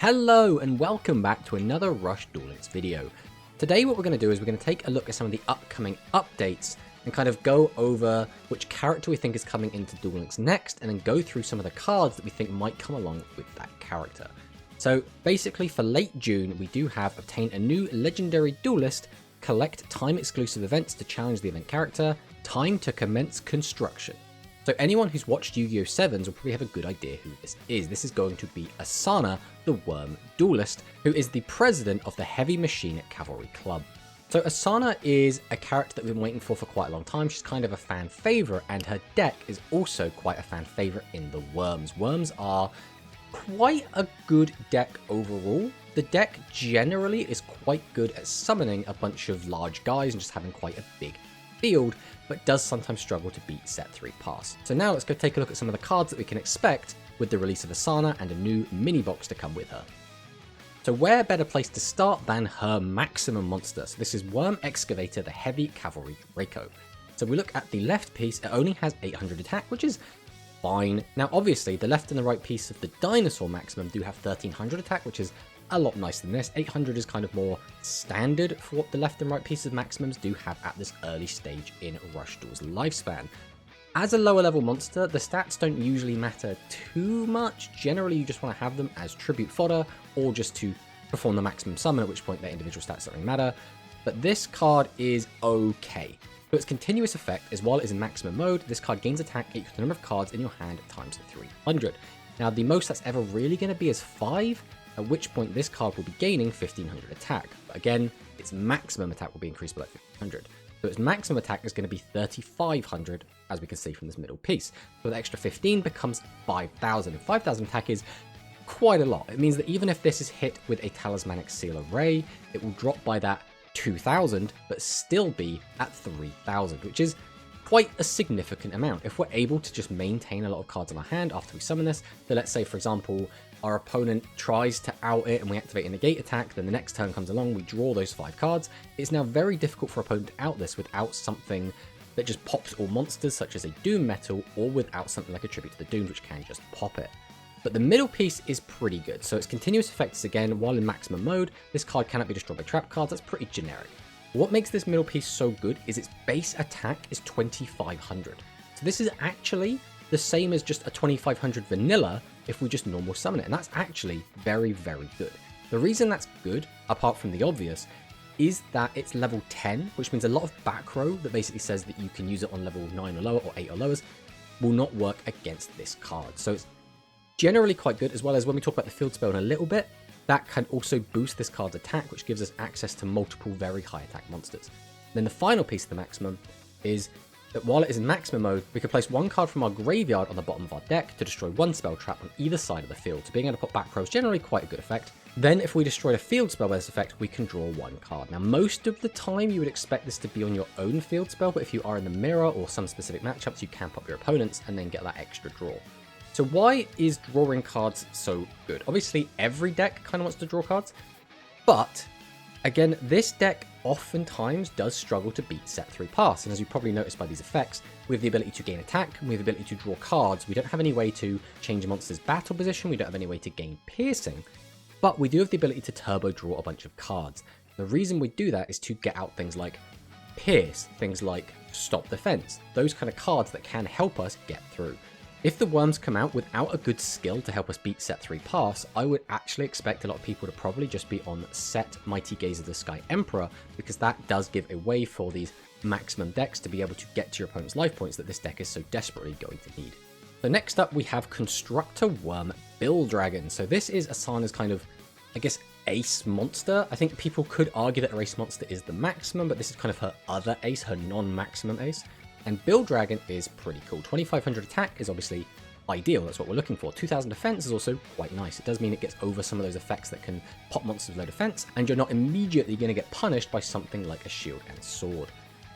Hello and welcome back to another Rush Duel Links video. Today what we're going to do is we're going to take a look at some of the upcoming updates and kind of go over which character we think is coming into Duel Links next, and then go through some of the cards that we think might come along with that character. So basically for late June we do have obtained a new legendary duelist, collect time exclusive events to challenge the event character, time to commence construction. So anyone who's watched Yu-Gi-Oh! 7s will probably have a good idea who this is. This is going to be Asana, the WYRM duelist, who is the president of the Heavy Machine Cavalry Club. So Asana is a character that we've been waiting for quite a long time. She's kind of a fan favourite, and her deck is also quite a fan favourite in the Wyrms. Wyrms are quite a good deck overall. The deck generally is quite good at summoning a bunch of large guys and just having quite a big field, but does sometimes struggle to beat set 3 pass. So now let's go take a look at some of the cards that we can expect with the release of Asana and a new mini box to come with her. So where better place to start than her maximum monster? So this is WYRM Excavator, the Heavy Cavalry Draco. So we look at the left piece, it only has 800 attack, which is fine. Now obviously the left and the right piece of the dinosaur maximum do have 1300 attack, which is a lot nicer than this. 800 is kind of more standard for what the left and right pieces of maximums do have at this early stage in Rush Duel's lifespan. As a lower level monster, the stats don't usually matter too much. Generally you just want to have them as tribute fodder or just to perform the maximum summon, at which point their individual stats don't really matter. But this card is okay. So its continuous effect is while it is in maximum mode, this card gains attack equal to the number of cards in your hand times 300. Now the most that's ever really going to be is 5, at which point this card will be gaining 1500 attack. But again, its maximum attack will be increased by 1500. So its maximum attack is going to be 3500, as we can see from this middle piece. So the extra 15 becomes 5000, and 5000 attack is quite a lot. It means that even if this is hit with a Talismanic Seal Array, it will drop by that 2000, but still be at 3000, which is quite a significant amount. If we're able to just maintain a lot of cards in our hand after we summon this, so let's say for example our opponent tries to out it and we activate a negate attack, then the next turn comes along, we draw those 5 cards, it's now very difficult for our opponent to out this without something that just pops all monsters such as a Doom Metal, or without something like a Tribute to the Doomed which can just pop it. But the middle piece is pretty good, so its continuous effects again, while in maximum mode, this card cannot be destroyed by trap cards. That's pretty generic. What makes this middle piece so good is its base attack is 2500. So this is actually the same as just a 2500 vanilla if we just normal summon it, and that's actually very, very good. The reason that's good, apart from the obvious, is that it's level 10, which means a lot of back row that basically says that you can use it on level 9 or lower or 8 or lowers will not work against this card. So it's generally quite good, as well as when we talk about the field spell in a little bit, that can also boost this card's attack, which gives us access to multiple very high attack monsters. Then the final piece of the maximum is that while it is in maximum mode, we can place 1 card from our graveyard on the bottom of our deck to destroy 1 spell trap on either side of the field. So being able to put back row is generally quite a good effect. Then if we destroy a field spell by this effect, we can draw 1 card. Now most of the time you would expect this to be on your own field spell, but if you are in the mirror or some specific matchups, you can pop your opponents and then get that extra draw. So why is drawing cards so good? Obviously every deck kind of wants to draw cards, but again, this deck oftentimes does struggle to beat set 3 pass, and as you probably noticed by these effects, we have the ability to gain attack, and we have the ability to draw cards. We don't have any way to change a monster's battle position, we don't have any way to gain piercing, but we do have the ability to turbo draw a bunch of cards. The reason we do that is to get out things like pierce, things like stop defense, those kind of cards that can help us get through. If the Wyrms come out without a good skill to help us beat set 3 pass, I would actually expect a lot of people to probably just be on set Mighty Gaze of the Sky Emperor, because that does give a way for these maximum decks to be able to get to your opponent's life points that this deck is so desperately going to need. So next up we have Constructor WYRM Bill Dragon. So this is Asana's kind of, I guess, ace monster. I think people could argue that her ace monster is the maximum, but this is kind of her other ace, her non-maximum ace. And Bill Dragon is pretty cool. 2500 attack is obviously ideal, that's what we're looking for. 2000 defense is also quite nice. It does mean it gets over some of those effects that can pop monsters with low defense, and you're not immediately going to get punished by something like a shield and sword.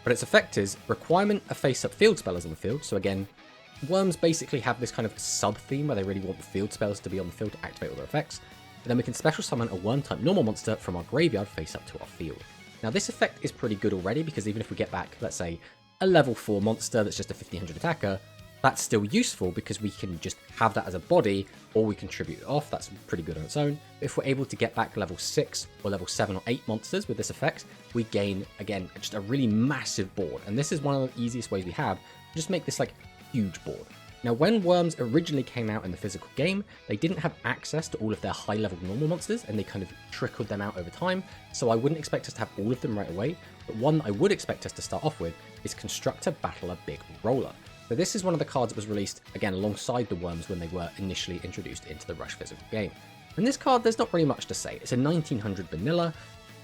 But its effect is requirement of face-up field spellers on the field. So again, Wyrms basically have this kind of sub-theme where they really want field spells to be on the field to activate all their effects. And then we can special summon a Wyrm-type normal monster from our graveyard face up to our field. Now this effect is pretty good already, because even if we get back, let's say, a level 4 monster that's just a 1500 attacker, That's still useful because we can just have that as a body, or we can tribute it off. That's pretty good on its own. If we're able to get back level 6 or level 7 or 8 monsters with this effect, we gain, again, just a really massive board. And this is one of the easiest ways we have to just make this like huge board. Now, when Wyrms originally came out in the physical game, they didn't have access to all of their high-level normal monsters, and they kind of trickled them out over time, so I wouldn't expect us to have all of them right away, but one I would expect us to start off with is Constructor Battler Big Roller. So this is one of the cards that was released, again, alongside the Wyrms when they were initially introduced into the Rush physical game. And this card, there's not really much to say. It's a 1900 vanilla,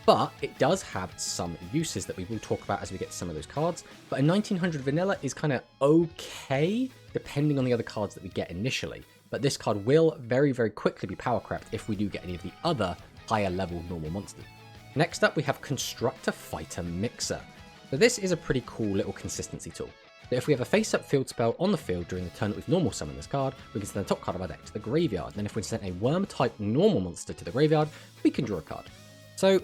but it does have some uses that we will talk about as we get to some of those cards. But a 1900 vanilla is kind of okay, depending on the other cards that we get initially. But this card will very, very quickly be power crept if we do get any of the other higher level normal monsters. Next up, we have Constructor Fighter Mixer. So this is a pretty cool little consistency tool. So if we have a face-up field spell on the field during the turn that we've normal summoned this card, we can send the top card of our deck to the graveyard. Then if we send a worm-type normal monster to the graveyard, we can draw a card. So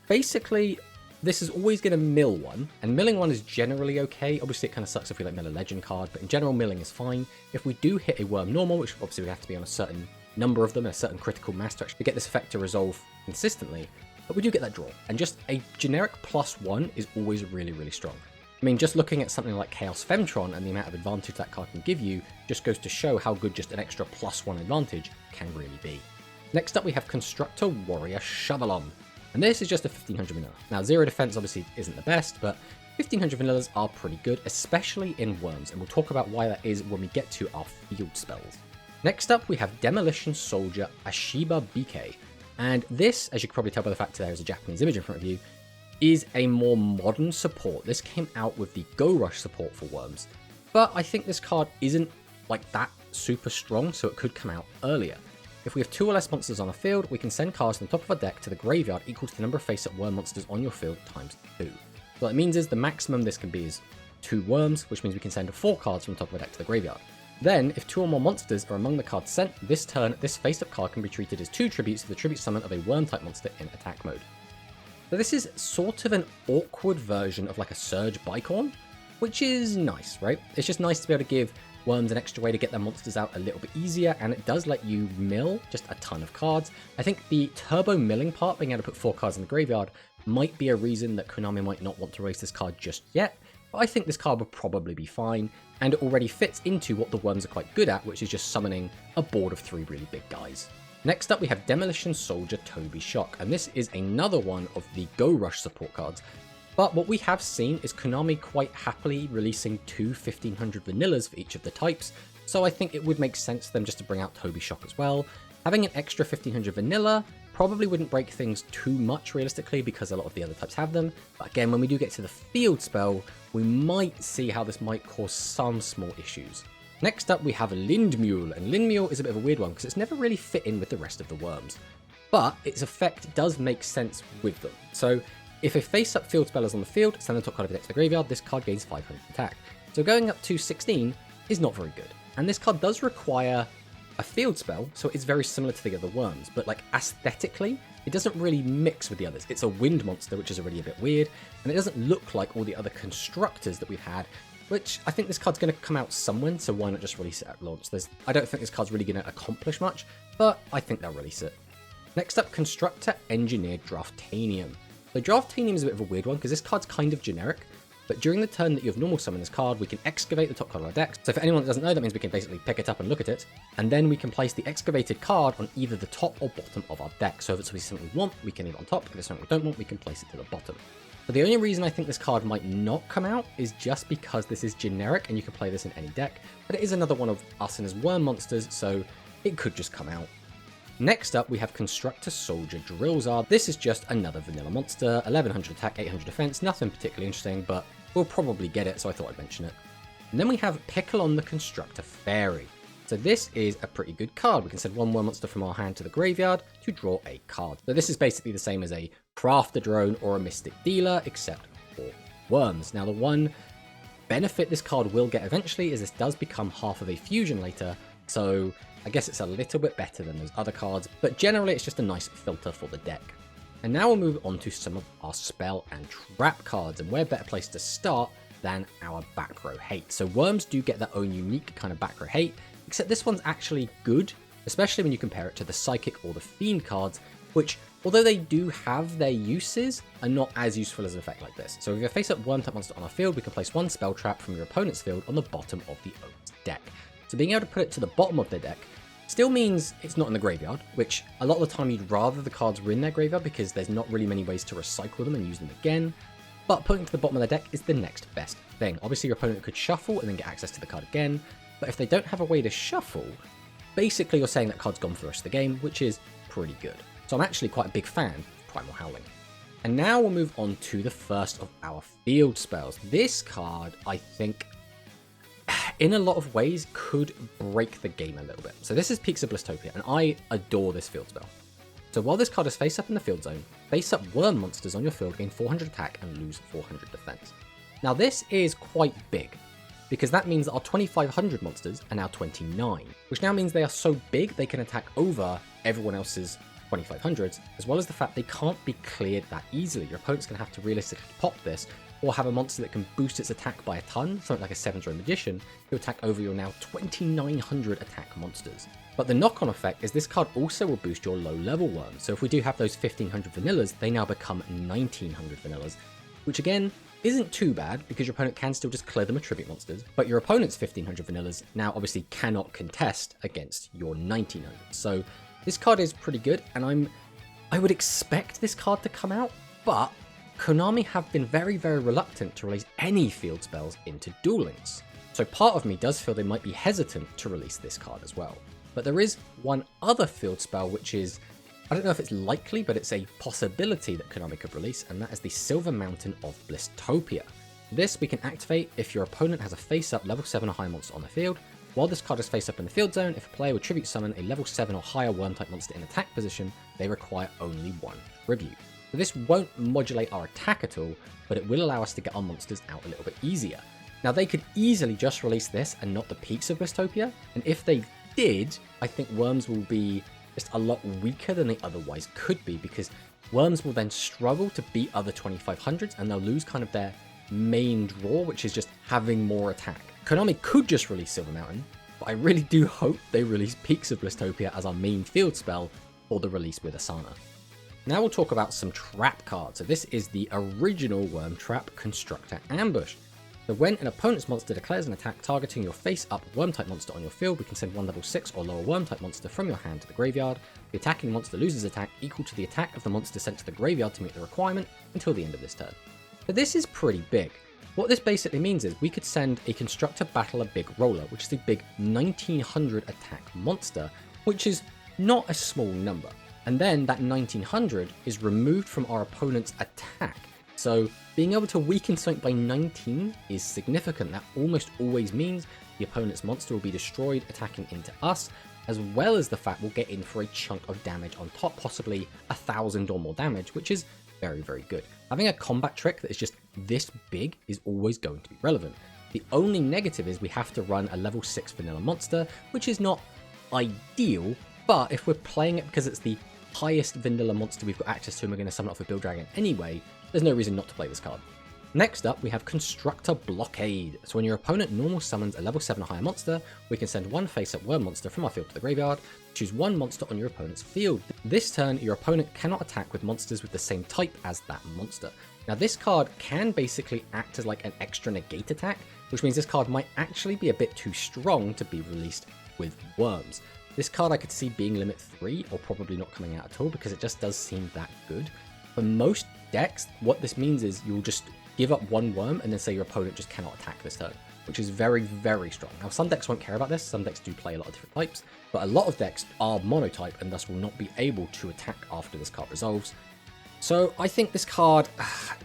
basically, this is always going to mill one, and milling one is generally okay. Obviously, it kind of sucks if we like mill a legend card, but in general, milling is fine. If we do hit a worm normal, which obviously would have to be on a certain number of them, and a certain critical mass to actually get this effect to resolve consistently, but we do get that draw. And just a generic +1 is always really, really strong. I mean, just looking at something like Chaos Femtron and the amount of advantage that card can give you just goes to show how good just an extra +1 advantage can really be. Next up, we have Constructor Warrior Shovelon. And this is just a 1500 vanilla. Now, 0 defense obviously isn't the best, but 1500 vanillas are pretty good, especially in Wyrms, and we'll talk about why that is when we get to our field spells. Next up, we have Demolition Soldier Ashiba BK. And this, as you can probably tell by the fact that there is a Japanese image in front of you, is a more modern support. This came out with the Go Rush support for Wyrms, but I think this card isn't like that super strong, so it could come out earlier. If we have 2 or less monsters on a field, we can send cards from the top of our deck to the graveyard equal to the number of face-up worm monsters on your field times 2. So what that means is the maximum this can be is 2 worms, which means we can send 4 cards from the top of our deck to the graveyard. Then, if 2 or more monsters are among the cards sent, this turn, this face-up card can be treated as 2 tributes to the tribute summon of a worm-type monster in attack mode. So this is sort of an awkward version of like a Surge Bicorn, which is nice, right? It's just nice to be able to give Wyrms an extra way to get their monsters out a little bit easier, and it does let you mill just a ton of cards. I think the turbo milling part, being able to put 4 cards in the graveyard, might be a reason that Konami might not want to release this card just yet, but I think this card would probably be fine, and it already fits into what the Wyrms are quite good at, which is just summoning a board of 3 really big guys. Next up, we have Demolition Soldier Toby Shock, and this is another one of the Go Rush support cards. But what we have seen is Konami quite happily releasing 2 1500 vanillas for each of the types, so I think it would make sense for them just to bring out Toby Shock as well. Having an extra 1500 vanilla probably wouldn't break things too much realistically because a lot of the other types have them, but again, when we do get to the field spell, we might see how this might cause some small issues. Next up, we have Lindmule, and Lindmule is a bit of a weird one because it's never really fit in with the rest of the Wyrms, but its effect does make sense with them. So if a face-up field spell is on the field, send the top card of the deck to the graveyard, this card gains 500 attack. So going up to 16 is not very good, and this card does require a field spell, so it's very similar to the other Wyrms, but like aesthetically, it doesn't really mix with the others. It's a wind monster, which is already a bit weird, and it doesn't look like all the other constructors that we've had, which I think this card's going to come out somewhere, so why not just release it at launch? I don't think this card's really going to accomplish much, but I think they'll release it. Next up, Constructor Engineered Draftanium. So Draftanium is a bit of a weird one, because this card's kind of generic, but during the turn that you have normal summon this card, we can excavate the top card of our deck. So for anyone that doesn't know, that means we can basically pick it up and look at it, and then we can place the excavated card on either the top or bottom of our deck. So if it's something we want, we can leave it on top. If it's something we don't want, we can place it to the bottom. But the only reason I think this card might not come out is just because this is generic and you can play this in any deck, but it is another one of Asana's Wyrm monsters, so it could just come out. Next up, we have Constructor Soldier Drillzard. This is just another vanilla monster, 1100 attack, 800 defense, nothing particularly interesting, but we'll probably get it, so I thought I'd mention it. And then we have Picklon the Constructor Fairy. So this is a pretty good card. We can send 1 Wyrm monster from our hand to the graveyard to draw a card. So this is basically the same as a Crafter Drone or a Mystic Dealer, except for Wyrms. Now the one benefit this card will get eventually is this does become half of a fusion later, so I guess it's a little bit better than those other cards, but generally it's just a nice filter for the deck. And now we'll move on to some of our spell and trap cards, and where better place to start than our back row hate. So Wyrms do get their own unique kind of back row hate, except this one's actually good, especially when you compare it to the Psychic or the Fiend cards, which, although they do have their uses, are not as useful as an effect like this. So if you face up Wyrm type monster on our field, we can place one spell trap from your opponent's field on the bottom of the owner's deck. So being able to put it to the bottom of their deck still means it's not in the graveyard, which a lot of the time you'd rather the cards were in their graveyard because there's not really many ways to recycle them and use them again. But putting to the bottom of their deck is the next best thing. Obviously your opponent could shuffle and then get access to the card again, but if they don't have a way to shuffle, basically you're saying that card's gone for the rest of the game, which is pretty good. So I'm actually quite a big fan of Primal Howling. And now we'll move on to the first of our field spells. This card, I think, in a lot of ways, could break the game a little bit. So this is Peaks of Blistopia, and I adore this field spell. So while this card is face up in the field zone, face up Wyrm monsters on your field gain 400 attack and lose 400 defense. Now this is quite big, because that means that our 2500 monsters are now 29, which now means they are so big they can attack over everyone else's 2500s, as well as the fact they can't be cleared that easily. Your opponent's going to have to realistically pop this, or have a monster that can boost its attack by a ton, something like a 7-throw Magician, to attack over your now 2900 attack monsters. But the knock-on effect is this card also will boost your low-level Wyrms, so if we do have those 1500 vanillas, they now become 1900 vanillas, which again, isn't too bad, because your opponent can still just clear them with tribute monsters, but your opponent's 1500 vanillas now obviously cannot contest against your 1900. So this card is pretty good, and I would expect this card to come out, but Konami have been very, very reluctant to release any field spells into Duel Links. So part of me does feel they might be hesitant to release this card as well. But there is one other field spell which is, I don't know if it's likely, but it's a possibility that Konami could release, and that is the Silver Mountain of Blistopia. This we can activate if your opponent has a face-up level 7 or higher monster on the field. While this card is face up in the field zone, if a player would tribute summon a level 7 or higher Wyrm type monster in attack position, they require only one tribute. So this won't modulate our attack at all, but it will allow us to get our monsters out a little bit easier. Now they could easily just release this and not the Peaks of Blistopia, and if they did, I think Wyrms will be just a lot weaker than they otherwise could be, because Wyrms will then struggle to beat other 2500s and they'll lose kind of their main draw, which is just having more attack. Konami could just release Silver Mountain, but I really do hope they release Peaks of Blistopia as our main field spell for the release with Asana. Now we'll talk about some trap cards. So this is the original Wyrm trap, Constructor Ambush. So when an opponent's monster declares an attack targeting your face-up Wyrm type monster on your field, we can send one level 6 or lower Wyrm type monster from your hand to the graveyard. The attacking monster loses attack equal to the attack of the monster sent to the graveyard to meet the requirement until the end of this turn. So this is pretty big. What this basically means is we could send a Constructor Battler Big Roller, which is a big 1900 attack monster, which is not a small number. And then that 1900 is removed from our opponent's attack. So being able to weaken something by 19 is significant. That almost always means the opponent's monster will be destroyed attacking into us, as well as the fact we'll get in for a chunk of damage on top, possibly 1000 or more damage, which is very, very good. Having a combat trick that is just this big is always going to be relevant. The only negative is we have to run a level 6 vanilla monster, which is not ideal, but if we're playing it because it's the highest vanilla monster we've got access to and we're going to summon off a Bill Dragon anyway, there's no reason not to play this card. Next up, we have Constructor Blockade. So when your opponent normal summons a level 7 or higher monster, we can send one face-up Wyrm monster from our field to the graveyard. Choose one monster on your opponent's field. This turn, your opponent cannot attack with monsters with the same type as that monster. Now this card can basically act as like an extra negate attack, which means this card might actually be a bit too strong to be released with Wyrms. This card I could see being limit 3 or probably not coming out at all because it just does seem that good. For most decks, what this means is you'll just give up one Wyrm and then say your opponent just cannot attack this turn, which is very, very strong. Now some decks won't care about this, some decks do play a lot of different types, but a lot of decks are monotype and thus will not be able to attack after this card resolves. So I think this card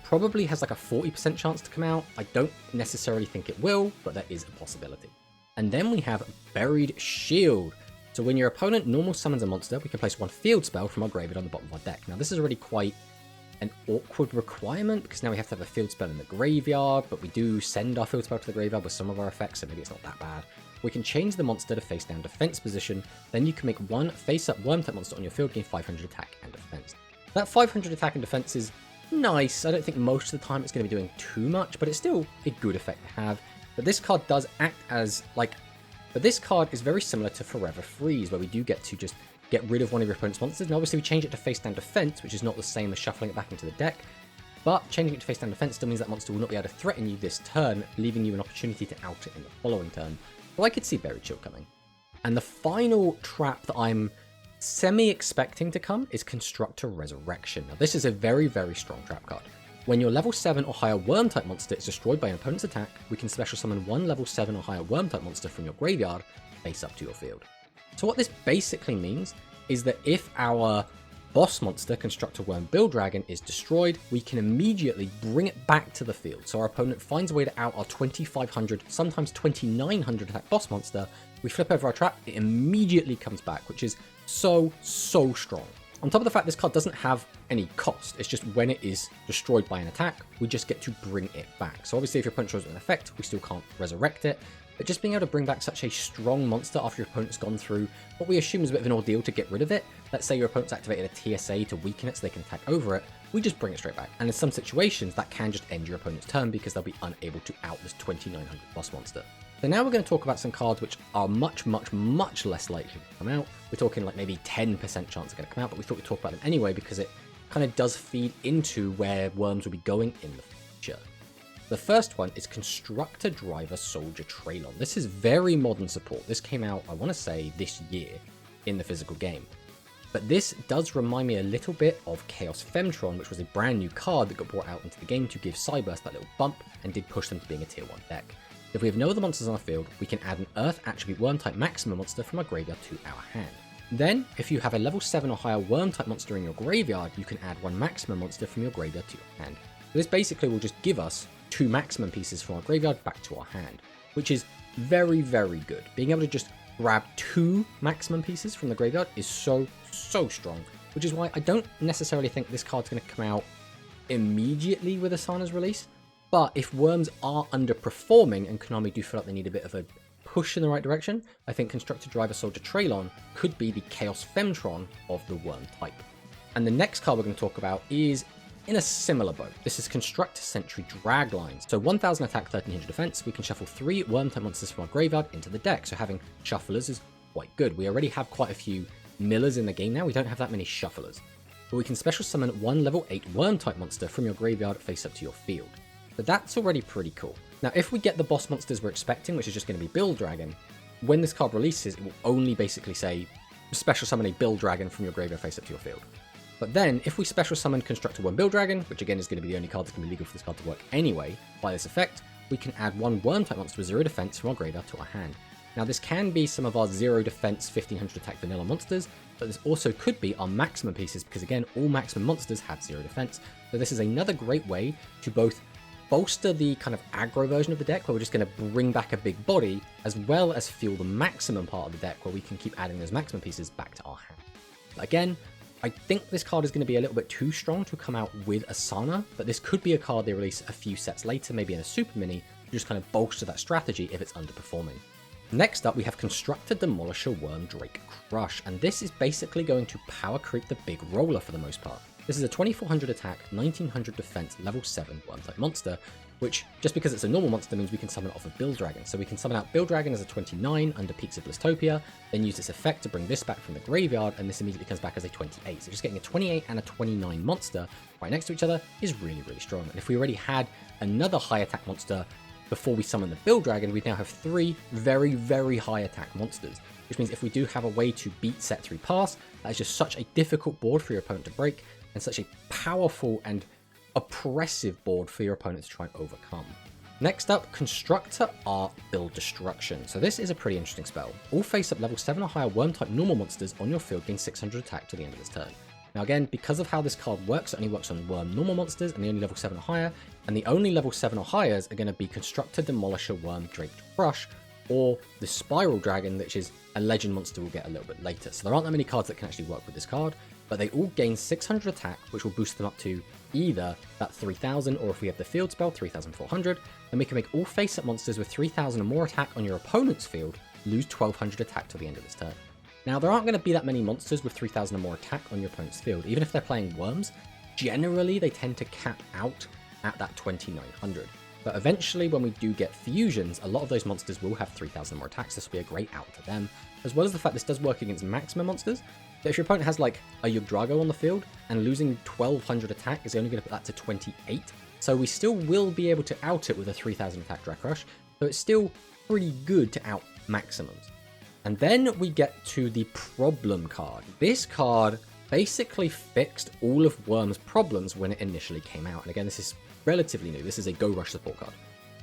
probably has like a 40% chance to come out. I don't necessarily think it will, but there is a possibility. And then we have Buried Shield. So when your opponent normal summons a monster, we can place one field spell from our graveyard on the bottom of our deck. Now this is already quite an awkward requirement because now we have to have a field spell in the graveyard, but we do send our field spell to the graveyard with some of our effects, so maybe it's not that bad. We can change the monster to face down defense position, then you can make one face up Wyrm type monster on your field gain 500 attack and defense. That 500 attack and defense is nice. I don't think most of the time it's going to be doing too much, but it's still a good effect to have. But this card does act as like... But this card is very similar to Forever Freeze, where we do get to just get rid of one of your opponent's monsters. And obviously we change it to face down defense, which is not the same as shuffling it back into the deck. But changing it to face down defense still means that monster will not be able to threaten you this turn, leaving you an opportunity to out it in the following turn. So I could see Buried Chill coming. And the final trap that I'm semi-expecting to come is Constructor Resurrection. Now this is a very, very strong trap card. When your level 7 or higher worm type monster is destroyed by an opponent's attack, we can special summon one level 7 or higher worm type monster from your graveyard face up to your field. So what this basically means is that if our boss monster, Constructor Worm Build Dragon, is destroyed, we can immediately bring it back to the field. So our opponent finds a way to out our 2500, sometimes 2900 attack boss monster. We flip over our trap, it immediately comes back, which is so strong. On top of the fact this card doesn't have any cost, it's just when it is destroyed by an attack, we just get to bring it back. So obviously if your opponent throws an effect, we still can't resurrect it, but just being able to bring back such a strong monster after your opponent's gone through what we assume is a bit of an ordeal to get rid of it. Let's say your opponent's activated a TSA to weaken it so they can attack over it, we just bring it straight back. And in some situations, that can just end your opponent's turn because they'll be unable to out this 2900 boss monster. So now we're going to talk about some cards which are much less likely to come out. We're talking like maybe 10% chance they're going to come out, but we thought we'd talk about them anyway because it kind of does feed into where Wyrms will be going in the future. The first one is Constructor Driver Soldier Traylon. This is very modern support. This came out, I want to say, this year in the physical game. But this does remind me a little bit of Chaos Femtron, which was a brand new card that got brought out into the game to give Cyburst that little bump and did push them to being a tier 1 deck. If we have no other monsters on our field, we can add an Earth Attribute Worm type maximum monster from our graveyard to our hand. Then, if you have a level 7 or higher Worm type monster in your graveyard, you can add one maximum monster from your graveyard to your hand. So this basically will just give us 2 maximum pieces from our graveyard back to our hand, which is very good. Being able to just grab 2 maximum pieces from the graveyard is so strong, which is why I don't necessarily think this card's going to come out immediately with Asana's release. But if Wyrms are underperforming and Konami do feel like they need a bit of a push in the right direction, I think Constructor Driver Soldier Traylon could be the Chaos Femtron of the Worm type. And the next card we're going to talk about is in a similar boat. This is Constructor Sentry Draglines. So 1000 attack, 1300 defense, we can shuffle 3 Worm type monsters from our graveyard into the deck. So having shufflers is quite good. We already have quite a few millers in the game now. We don't have that many shufflers. But we can special summon one level 8 Worm type monster from your graveyard face up to your field. But that's already pretty cool. Now, if we get the boss monsters we're expecting, which is just going to be Build Dragon, when this card releases, it will only basically say, special summon a Build Dragon from your graveyard face up to your field. But then, if we special summon Constructor Worm Build Dragon, which again is going to be the only card that's going to be legal for this card to work anyway, by this effect, we can add one Worm type monster with 0 defense from our graveyard to our hand. Now, this can be some of our 0 defense, 1500 attack vanilla monsters, but this also could be our maximum pieces, because again, all maximum monsters have 0 defense. So this is another great way to both bolster the kind of aggro version of the deck, where we're just going to bring back a big body, as well as fuel the maximum part of the deck, where we can keep adding those maximum pieces back to our hand. Again, I think this card is going to be a little bit too strong to come out with Asana, but this could be a card they release a few sets later, maybe in a Super Mini, to just kind of bolster that strategy if it's underperforming. Next up, we have Constructor Demolisher Worm Drake Crush, and this is basically going to power creep the big roller for the most part. This is a 2400 attack, 1900 defense, level 7 Worm type monster, which, just because it's a normal monster, means we can summon it off of Build Dragon. So we can summon out Build Dragon as a 29 under Peaks of Blistopia, then use this effect to bring this back from the graveyard, and this immediately comes back as a 28. So just getting a 28 and a 29 monster right next to each other is really strong. And if we already had another high attack monster before we summon the Build Dragon, we now have 3 very high attack monsters, which means if we do have a way to beat set 3 pass, that is just such a difficult board for your opponent to break, and such a powerful and oppressive board for your opponent to try and overcome. Next up, Constructor Art Build Destruction. So this is a pretty interesting spell. All face-up level 7 or higher Worm type normal monsters on your field gain 600 attack to the end of this turn. Now again, because of how this card works, it only works on Worm normal monsters and the only level 7 or higher, and the only level 7 or higher are going to be Constructor Demolisher Worm Drake Crush, or the Spiral Dragon, which is a legend monster we'll get a little bit later. So there aren't that many cards that can actually work with this card, but they all gain 600 attack, which will boost them up to either that 3000, or if we have the field spell, 3400, then we can make all face-up monsters with 3000 or more attack on your opponent's field lose 1200 attack till the end of this turn. Now, there aren't going to be that many monsters with 3000 or more attack on your opponent's field. Even if they're playing Wyrms, generally they tend to cap out at that 2900. But eventually when we do get fusions, a lot of those monsters will have 3000 more attacks. This will be a great out to them, as well as the fact this does work against maximum monsters. But if your opponent has like a Yugioh on the field and losing 1200 attack is only going to put that to 28, so we still will be able to out it with a 3000 attack Drac Rush, so it's still pretty good to out maximums. And then we get to the problem card. This card basically fixed all of Wyrm's problems when it initially came out. And again, this is relatively new. This is a Go Rush support card.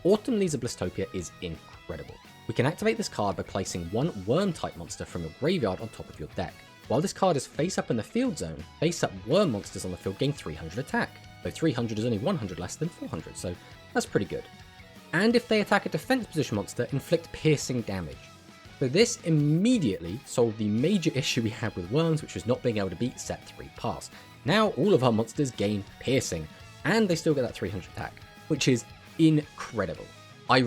Autumn Leaves of Blistopia is incredible. We can activate this card by placing one Wyrm type monster from your graveyard on top of your deck. While this card is face up in the field zone, face up Wyrm monsters on the field gain 300 attack, though 300 is only 100 less than 400, so that's pretty good. And if they attack a defense position monster, inflict piercing damage. So this immediately solved the major issue we had with Wyrms, which was not being able to beat set 3 pass. Now all of our monsters gain piercing, and they still get that 300 attack, which is incredible. I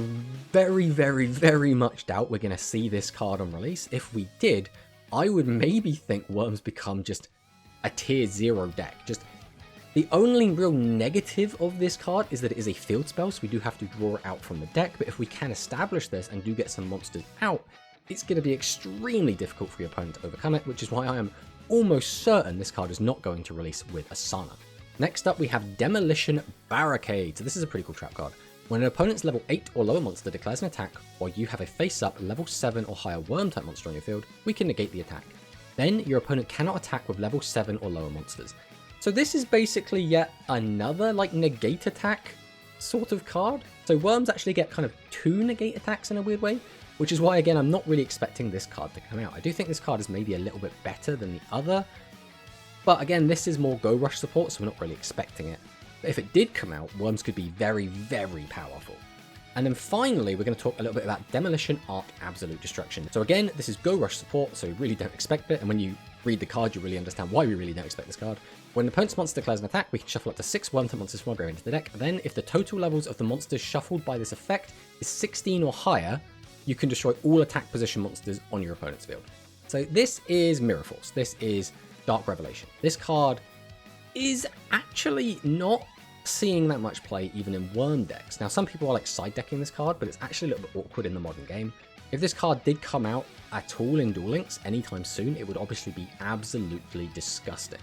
very much doubt we're going to see this card on release. If we did, I would maybe think Wyrms become just a tier 0 deck. Just the only real negative of this card is that it is a field spell, so we do have to draw it out from the deck, but if we can establish this and do get some monsters out, it's going to be extremely difficult for your opponent to overcome it, which is why I am almost certain this card is not going to release with Asana. Next up, we have Demolition Barricade. So this is a pretty cool trap card. When an opponent's level 8 or lower monster declares an attack, or you have a face-up level 7 or higher Wyrm type monster on your field, we can negate the attack. Then your opponent cannot attack with level 7 or lower monsters. So this is basically yet another like negate attack sort of card. So Wyrms actually get kind of 2 negate attacks in a weird way, which is why again I'm not really expecting this card to come out. I do think this card is maybe a little bit better than the other, but again this is more Go Rush support, so we're not really expecting it. But if it did come out, Wyrms could be very powerful. And then finally, we're going to talk a little bit about Demolition Arc Absolute Destruction. So again, this is Go Rush support, so we really don't expect it, and when you read the card, you really understand why we really don't expect this card. When the opponent's monster declares an attack, we can shuffle up to 6 Wyrm type monsters from our graveyard into the deck. Then, if the total levels of the monsters shuffled by this effect is 16 or higher, you can destroy all attack position monsters on your opponent's field. So this is Mirror Force. This is Dark Revelation. This card is actually not seeing that much play even in Wyrm decks. Now some people are like side decking this card, but it's actually a little bit awkward in the modern game. If this card did come out at all in Duel Links anytime soon, it would obviously be absolutely disgusting.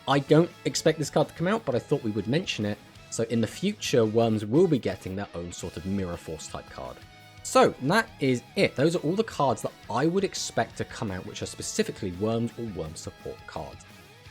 I don't expect this card to come out, but I thought we would mention it, so in the future Wyrms will be getting their own sort of Mirror Force type card. So that is it. Those are all the cards that I would expect to come out, which are specifically Wyrms or Wyrm support cards.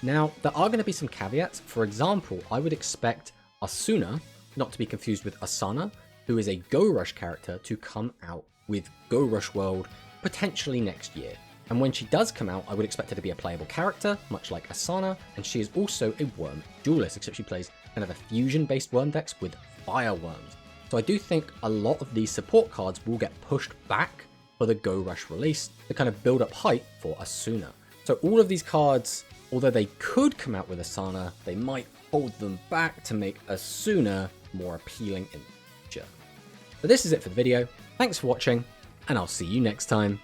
Now, there are going to be some caveats. For example, I would expect Asuna, not to be confused with Asana, who is a Go Rush character, to come out with Go Rush World potentially next year. And when she does come out, I would expect her to be a playable character, much like Asana, and she is also a Wyrm duelist, except she plays kind of a fusion-based Wyrm decks with Fire Wyrms. So I do think a lot of these support cards will get pushed back for the Go Rush release to kind of build up hype for Asuna. So all of these cards, although they could come out with Asana, they might hold them back to make Asuna more appealing in the future. But this is it for the video. Thanks for watching, and I'll see you next time.